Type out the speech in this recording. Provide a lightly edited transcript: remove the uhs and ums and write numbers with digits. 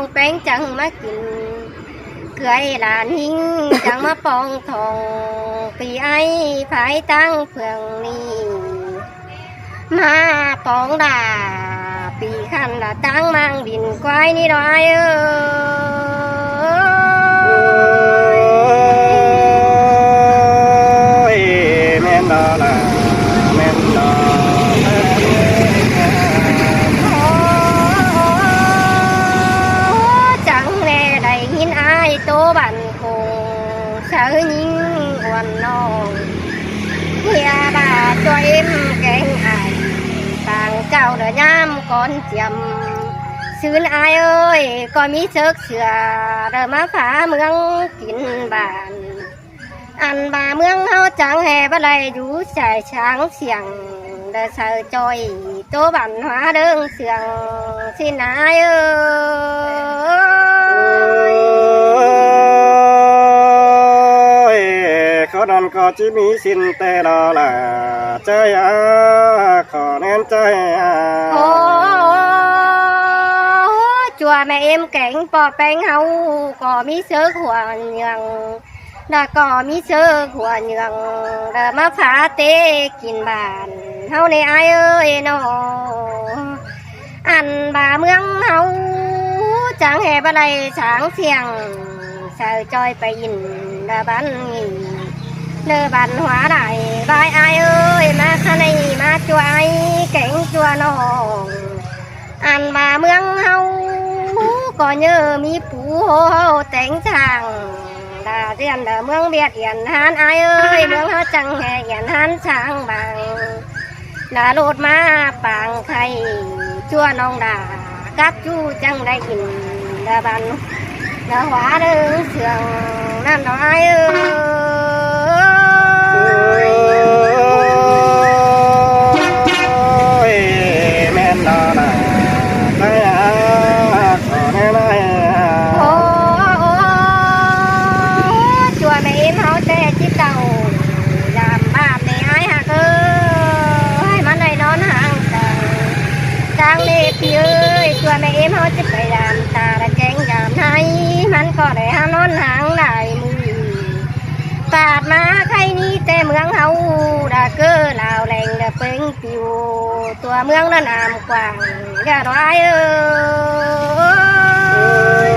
องแป้งจังมากินเกลือหลานหิงจังมาปองทองปีไอ้ภายตั้งเพื่องนี้มาปองดาปีขันละตั้งมังบินควายนี่ดอยแม่นดอละแม่นดอจังแน่ได้ยินอายโตบันคงเสือยิงอ่อนน้องเฮียบาตัวเอ็มแกงอายต่างเจ้าเดือยามก่อนเจียมซื้นอายเอ้ยก็มีเสือกเสือเดิมาฝาเมืองกินบ้านอันบ่าเมืองเฮาจังแห่บ่ไรอยู่ใส่ช้างเสียงเด้อเสือจอยโตบันหัวเดิงเสียงสินายเอ้ยเขาดันก็จะมีสินแต่ดอละใจขอแน่นใจโอ้จัวแม่เอ็มแกงปอแป้งเฮาก็มีเสือหัวเหยืองแล้วก็มีเสือหัวเหยืองเดินมาฝาเตกินบ้านเฮาในอายเอ้ยน้ออันบ่าเมืองเฮาจังแห่บ่ไรช้างเสียงเสือจอยไปยินเด้อบ้านนี้เด้อบ้านหัวได้บายอายเอ้ยมาข้างในมาจัวไอ้แกงจัวน้องอันบ่าเมืองเฮาก็เยอะมีปูโหแต่งช่างดาเรียนเด้อเมืองเบียดเอียนหันอายเอ้ยเมืองเฮาจังแห่เอียนหันช่างบางดาโลดมาปางไข่จัวน้องดากับจูจังได้กินเด้อบ้านเด้อหัวเด้อเสืองนั่นดอกอายเอ้ยแม่นดอละใจขอแน่นใจโอ้จัวแม่เอ็มเฮาแต่จิตเต่ายามบ้านในอายหักเอ้ยมันได้นอนห่างกันจางเล็บพี่เอ้ยจัวแม่เอ็มเฮาจะไปยามตาละแกงยามไหนมันก็ได้หานอนห่างได้มือปาดมาใครนี้แต่เมืองเฮาดาเก้อลาวแรงเดาเปิงปิวตัวเมืองละนามกว้างอย่าร้ายเอ้ย